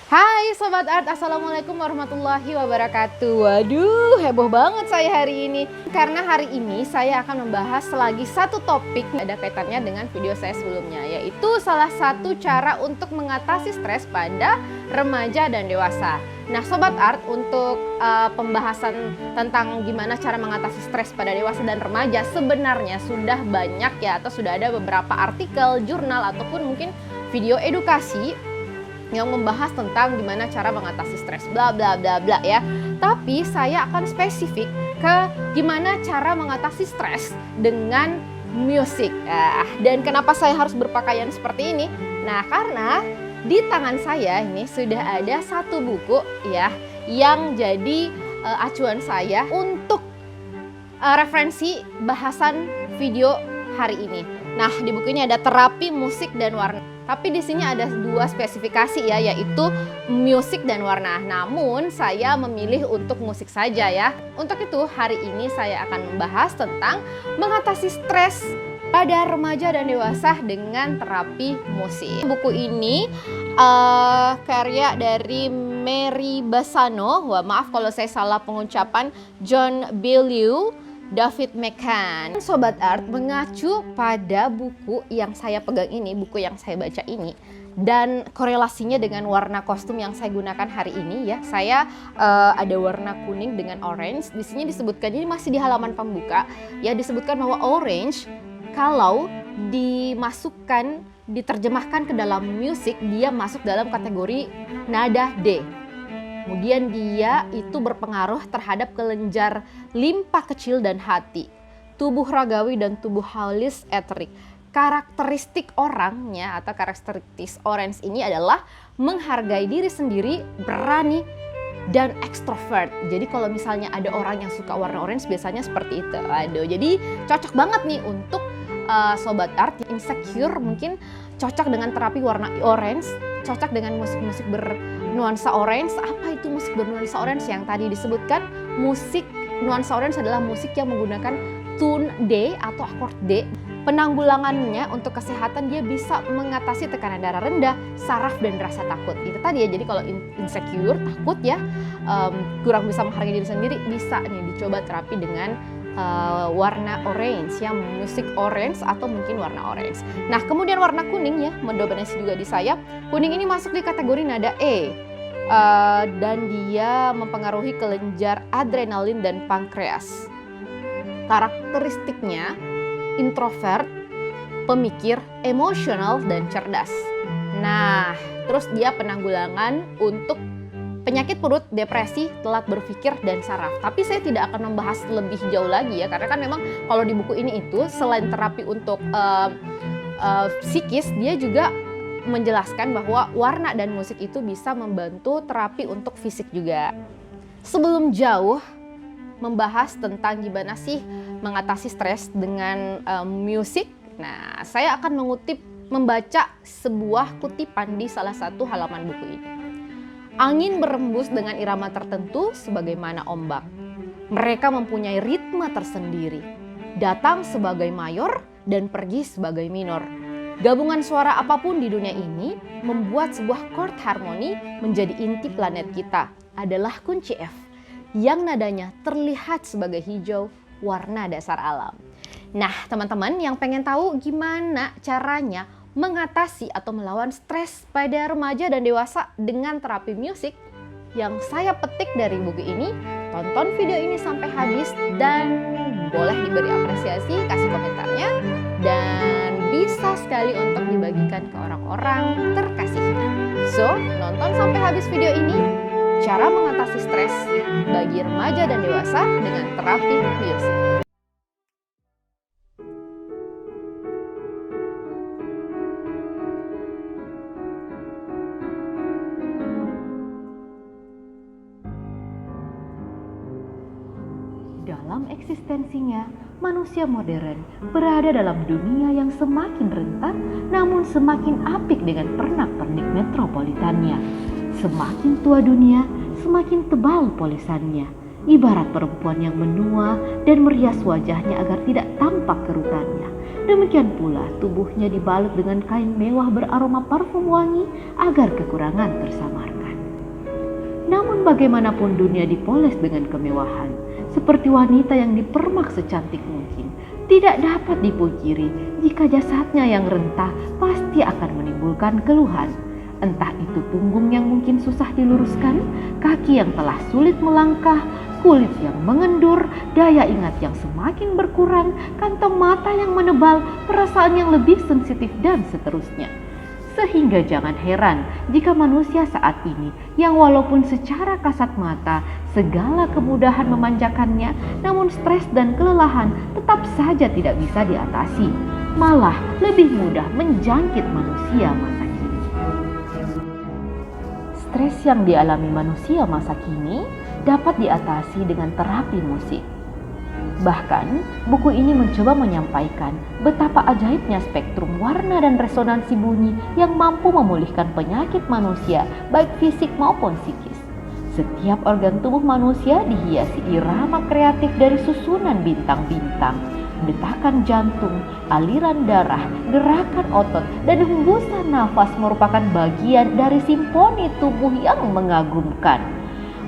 Hai Sobat Art, Assalamualaikum warahmatullahi wabarakatuh. Waduh, heboh banget saya hari ini. Karena hari ini saya akan membahas lagi satu topik ada kaitannya dengan video saya sebelumnya, yaitu salah satu cara untuk mengatasi stres pada remaja dan dewasa. Nah Sobat Art, untuk pembahasan tentang gimana cara mengatasi stres pada dewasa dan remaja sebenarnya sudah banyak ya, atau sudah ada beberapa artikel, jurnal, ataupun mungkin video edukasi yang membahas tentang gimana cara mengatasi stres bla bla bla bla ya. Tapi saya akan spesifik ke gimana cara mengatasi stres dengan musik. Dan kenapa saya harus berpakaian seperti ini? Nah, karena di tangan saya ini sudah ada satu buku ya yang jadi acuan saya untuk referensi bahasan video hari ini. Nah, di buku ini ada terapi musik dan warna. Tapi di sini ada dua spesifikasi ya, yaitu musik dan warna. Namun saya memilih untuk musik saja ya. Untuk itu hari ini saya akan membahas tentang mengatasi stres pada remaja dan dewasa dengan terapi musik. Buku ini karya dari Mary Bassano. Wah, maaf kalau saya salah pengucapan. John Beaulieu, David McCann. Sobat Art, mengacu pada buku yang saya pegang ini, buku yang saya baca ini, dan korelasinya dengan warna kostum yang saya gunakan hari ini ya. Saya ada warna kuning dengan orange. Di sini disebutkan, ini masih di halaman pembuka ya, disebutkan bahwa orange kalau dimasukkan, diterjemahkan ke dalam musik, dia masuk dalam kategori nada D. Kemudian dia itu berpengaruh terhadap kelenjar limpa kecil dan hati, tubuh ragawi dan tubuh halis eterik. Karakteristik orangnya atau karakteristik orange ini adalah menghargai diri sendiri, berani, dan ekstrovert. Jadi kalau misalnya ada orang yang suka warna orange biasanya seperti itu. Aduh, jadi cocok banget nih untuk Sobat Art insecure, mungkin cocok dengan terapi warna orange, cocok dengan musik-musik bernuansa orange. Apa itu musik bernuansa orange? Yang tadi disebutkan, musik nuansa orange adalah musik yang menggunakan tune D atau akord D. Penanggulangannya untuk kesehatan, dia bisa mengatasi tekanan darah rendah, saraf, dan rasa takut. Itu tadi ya, jadi kalau insecure, takut ya, kurang bisa menghargai diri sendiri, bisa nih dicoba terapi dengan warna orange ya, musik orange atau mungkin warna orange. Nah, kemudian warna kuning ya, mendominasi juga di saya. Kuning ini masuk di kategori nada E, dan dia mempengaruhi kelenjar adrenalin dan pankreas. Karakteristiknya introvert, pemikir, emosional, dan cerdas. Nah, terus dia penanggulangan untuk penyakit perut, depresi, telat berpikir, dan saraf. Tapi saya tidak akan membahas lebih jauh lagi ya, karena kan memang kalau di buku ini itu selain terapi untuk psikis, dia juga menjelaskan bahwa warna dan musik itu bisa membantu terapi untuk fisik juga. Sebelum jauh membahas tentang gimana sih mengatasi stres dengan musik, nah saya akan membaca sebuah kutipan di salah satu halaman buku ini. Angin berembus dengan irama tertentu sebagaimana ombak. Mereka mempunyai ritme tersendiri, datang sebagai mayor dan pergi sebagai minor. Gabungan suara apapun di dunia ini membuat sebuah chord harmoni menjadi inti planet kita, adalah kunci F, yang nadanya terlihat sebagai hijau, warna dasar alam. Nah teman-teman yang pengen tahu gimana caranya mengatasi atau melawan stres pada remaja dan dewasa dengan terapi musik yang saya petik dari buku ini, tonton video ini sampai habis dan boleh diberi apresiasi, kasih komentarnya, dan bisa sekali untuk dibagikan ke orang-orang terkasihnya. So, nonton sampai habis video ini, cara mengatasi stres bagi remaja dan dewasa dengan terapi musik. Dalam eksistensinya, manusia modern berada dalam dunia yang semakin rentan namun semakin apik dengan pernak-pernik metropolitannya. Semakin tua dunia, semakin tebal polisannya. Ibarat perempuan yang menua dan merias wajahnya agar tidak tampak kerutannya. Demikian pula tubuhnya dibalut dengan kain mewah beraroma parfum wangi agar kekurangan tersamarkan. bagaimanapun dunia dipoles dengan kemewahan, seperti wanita yang dipermak secantik mungkin, tidak dapat dipungkiri jika jasadnya yang rentah pasti akan menimbulkan keluhan. Entah itu punggung yang mungkin susah diluruskan, kaki yang telah sulit melangkah, kulit yang mengendur, daya ingat yang semakin berkurang, kantong mata yang menebal, perasaan yang lebih sensitif, dan seterusnya. Sehingga jangan heran jika manusia saat ini yang walaupun secara kasat mata segala kemudahan memanjakannya, namun stres dan kelelahan tetap saja tidak bisa diatasi, malah lebih mudah menjangkit manusia masa kini. Stres yang dialami manusia masa kini dapat diatasi dengan terapi musik. Bahkan, buku ini mencoba menyampaikan betapa ajaibnya spektrum warna dan resonansi bunyi yang mampu memulihkan penyakit manusia, baik fisik maupun psikis. Setiap organ tubuh manusia dihiasi irama kreatif dari susunan bintang-bintang, detakan jantung, aliran darah, gerakan otot, dan hembusan nafas merupakan bagian dari simfoni tubuh yang mengagumkan.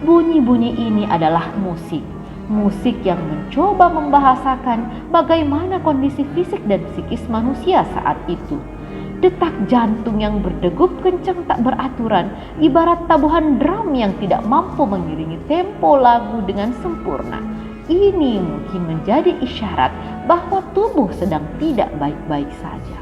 Bunyi-bunyi ini adalah musik. Musik yang mencoba membahasakan bagaimana kondisi fisik dan psikis manusia saat itu. Detak jantung yang berdegup kencang tak beraturan, ibarat tabuhan drum yang tidak mampu mengiringi tempo lagu dengan sempurna. Ini mungkin menjadi isyarat bahwa tubuh sedang tidak baik-baik saja.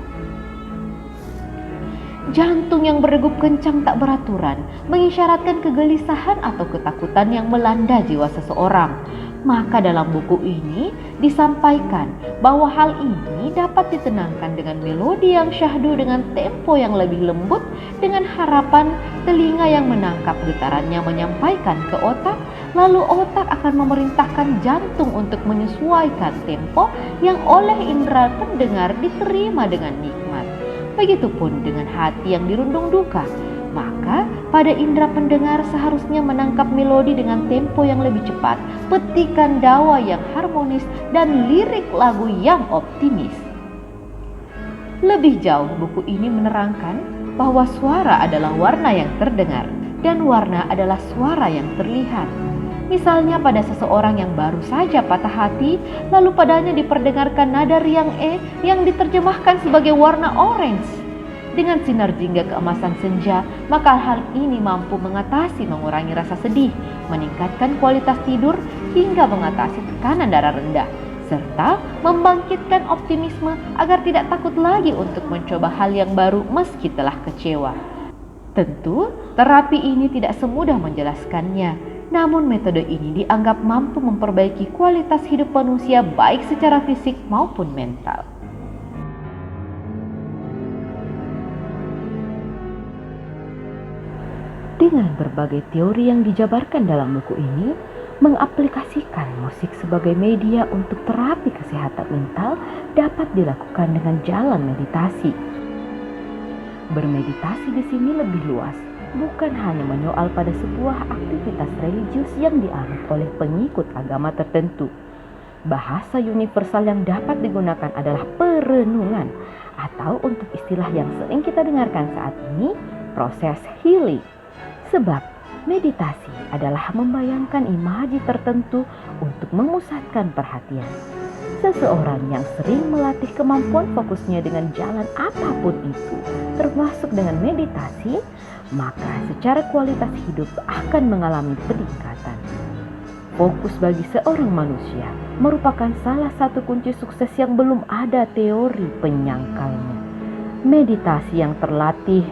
Jantung yang berdegup kencang tak beraturan mengisyaratkan kegelisahan atau ketakutan yang melanda jiwa seseorang. Maka dalam buku ini disampaikan bahwa hal ini dapat ditenangkan dengan melodi yang syahdu dengan tempo yang lebih lembut, dengan harapan telinga yang menangkap getarannya menyampaikan ke otak, lalu otak akan memerintahkan jantung untuk menyesuaikan tempo yang oleh indera pendengar diterima dengan nikmat. Begitupun dengan hati yang dirundung duka, maka pada indera pendengar seharusnya menangkap melodi dengan tempo yang lebih cepat, petikan dawa yang harmonis, dan lirik lagu yang optimis. Lebih jauh, buku ini menerangkan bahwa suara adalah warna yang terdengar dan warna adalah suara yang terlihat. Misalnya pada seseorang yang baru saja patah hati, lalu padanya diperdengarkan nada riang E yang diterjemahkan sebagai warna orange. Dengan sinar jingga keemasan senja, maka hal ini mampu mengurangi rasa sedih, meningkatkan kualitas tidur, hingga mengatasi tekanan darah rendah, serta membangkitkan optimisme agar tidak takut lagi untuk mencoba hal yang baru meski telah kecewa. Tentu, terapi ini tidak semudah menjelaskannya. Namun metode ini dianggap mampu memperbaiki kualitas hidup manusia baik secara fisik maupun mental. Dengan berbagai teori yang dijabarkan dalam buku ini, mengaplikasikan musik sebagai media untuk terapi kesehatan mental dapat dilakukan dengan jalan meditasi. Bermeditasi di sini lebih luas, bukan hanya menyoal pada sebuah aktivitas religius yang dianut oleh pengikut agama tertentu. Bahasa universal yang dapat digunakan adalah perenungan, atau untuk istilah yang sering kita dengarkan saat ini, proses healing. Sebab meditasi adalah membayangkan imaji tertentu untuk memusatkan perhatian. Seseorang yang sering melatih kemampuan fokusnya dengan jalan apapun itu, termasuk dengan meditasi, maka secara kualitas hidup akan mengalami peningkatan. Fokus bagi seorang manusia merupakan salah satu kunci sukses yang belum ada teori penyangkalnya. Meditasi yang terlatih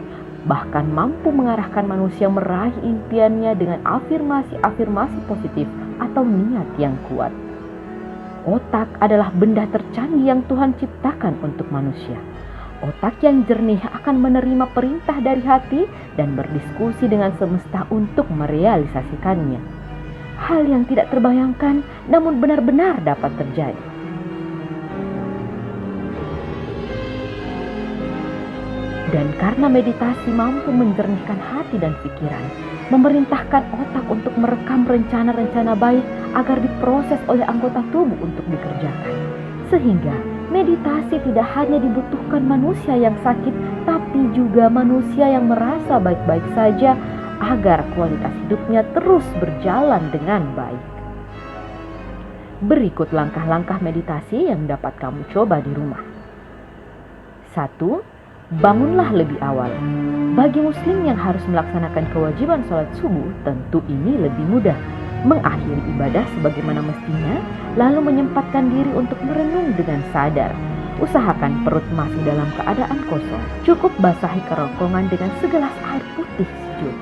bahkan mampu mengarahkan manusia meraih impiannya dengan afirmasi-afirmasi positif atau niat yang kuat. Otak adalah benda tercanggih yang Tuhan ciptakan untuk manusia. Otak yang jernih akan menerima perintah dari hati dan berdiskusi dengan semesta untuk merealisasikannya. Hal yang tidak terbayangkan namun benar-benar dapat terjadi. Dan karena meditasi mampu menjernihkan hati dan pikiran, memerintahkan otak untuk merekam rencana-rencana baik agar diproses oleh anggota tubuh untuk dikerjakan. Sehingga meditasi tidak hanya dibutuhkan manusia yang sakit, tapi juga manusia yang merasa baik-baik saja agar kualitas hidupnya terus berjalan dengan baik. Berikut langkah-langkah meditasi yang dapat kamu coba di rumah. 1. Bangunlah lebih awal. Bagi muslim yang harus melaksanakan kewajiban sholat subuh, tentu ini lebih mudah. Mengakhiri ibadah sebagaimana mestinya, lalu menyempatkan diri untuk merenung dengan sadar. Usahakan perut masih dalam keadaan kosong. Cukup basahi kerongkongan dengan segelas air putih sejuk.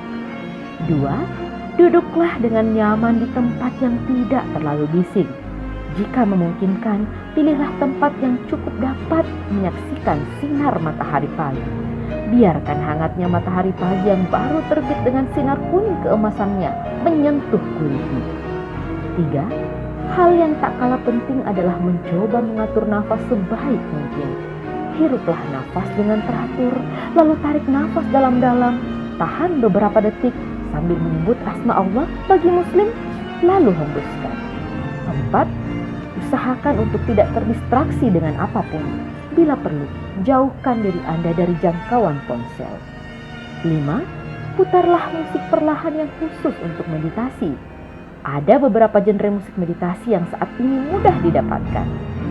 2. Duduklah dengan nyaman di tempat yang tidak terlalu bising. Jika memungkinkan, pilihlah tempat yang cukup dapat menyaksikan sinar matahari pagi. Biarkan hangatnya matahari pagi yang baru terbit dengan sinar kuning keemasannya menyentuh kulitmu. 3. Hal yang tak kalah penting adalah mencoba mengatur nafas sebaik mungkin. Hiruplah nafas dengan teratur, lalu tarik nafas dalam-dalam, tahan beberapa detik sambil menyebut asma Allah bagi muslim, lalu hembuskan. 4. Usahakan untuk tidak terdistraksi dengan apapun. Bila perlu, jauhkan diri Anda dari jangkauan ponsel. 5. Putarlah musik perlahan yang khusus untuk meditasi. Ada beberapa genre musik meditasi yang saat ini mudah didapatkan.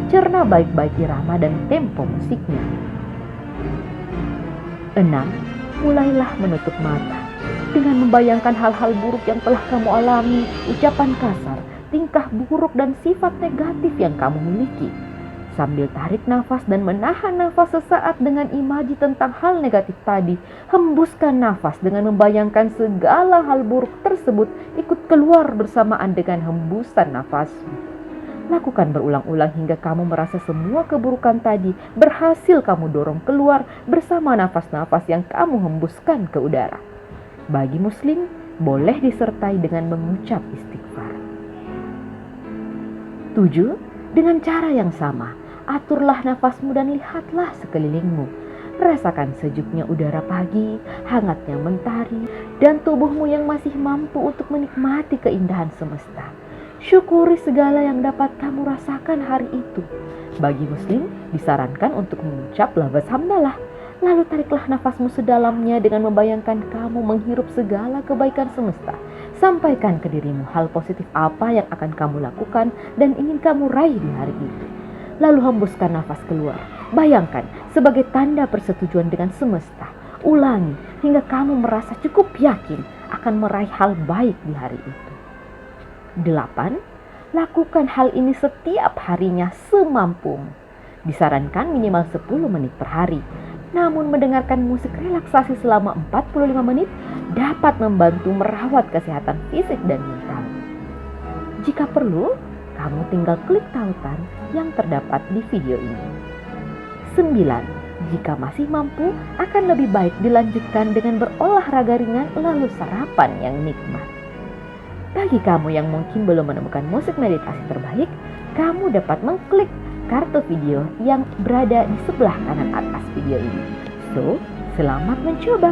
Cerna baik-baik irama dan tempo musiknya. 6. Mulailah menutup mata. Dengan membayangkan hal-hal buruk yang telah kamu alami, ucapan kasar, tingkah buruk dan sifat negatif yang kamu miliki. Sambil tarik nafas dan menahan nafas sesaat dengan imaji tentang hal negatif tadi, hembuskan nafas dengan membayangkan segala hal buruk tersebut ikut keluar bersamaan dengan hembusan nafasmu. Lakukan berulang-ulang hingga kamu merasa semua keburukan tadi berhasil kamu dorong keluar bersama nafas-nafas yang kamu hembuskan ke udara. Bagi muslim, boleh disertai dengan mengucap istighfar. 7. Dengan cara yang sama, aturlah nafasmu dan lihatlah sekelilingmu. Rasakan sejuknya udara pagi, hangatnya mentari, dan tubuhmu yang masih mampu untuk menikmati keindahan semesta. Syukuri segala yang dapat kamu rasakan hari itu. Bagi muslim, disarankan untuk mengucap lafaz hamdalah. Lalu tariklah nafasmu sedalamnya dengan membayangkan kamu menghirup segala kebaikan semesta. Sampaikan ke dirimu hal positif apa yang akan kamu lakukan dan ingin kamu raih di hari itu. Lalu hembuskan nafas keluar. Bayangkan sebagai tanda persetujuan dengan semesta. Ulangi hingga kamu merasa cukup yakin akan meraih hal baik di hari itu. 8. Lakukan hal ini setiap harinya semampumu. Disarankan minimal 10 menit per hari. Namun mendengarkan musik relaksasi selama 45 menit dapat membantu merawat kesehatan fisik dan mental. Jika perlu, kamu tinggal klik tautan yang terdapat di video ini. 9. Jika masih mampu, akan lebih baik dilanjutkan dengan berolahraga ringan lalu sarapan yang nikmat. Bagi kamu yang mungkin belum menemukan musik meditasi terbaik, kamu dapat mengklik kartu video yang berada di sebelah kanan atas video ini. So, selamat mencoba!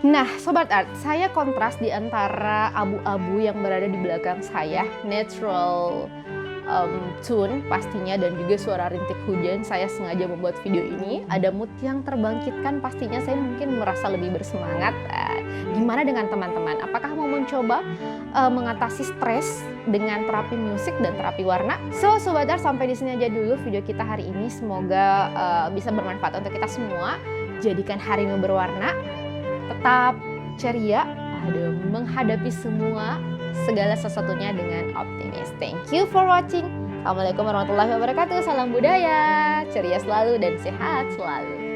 Nah, Sobat Art, saya kontras di antara abu-abu yang berada di belakang saya, natural tune pastinya, dan juga suara rintik hujan. Saya sengaja membuat video ini, ada mood yang terbangkitkan, pastinya saya mungkin merasa lebih bersemangat. Gimana dengan teman-teman? Apakah mau mencoba mengatasi stres dengan terapi musik dan terapi warna? So, Sobat Art, sampai di sini aja dulu video kita hari ini. Semoga bisa bermanfaat untuk kita semua. Jadikan harimu berwarna, tetap ceria, menghadapi segala sesuatunya dengan optimis. Thank you for watching. Assalamualaikum warahmatullahi wabarakatuh. Salam budaya, ceria selalu dan sehat selalu.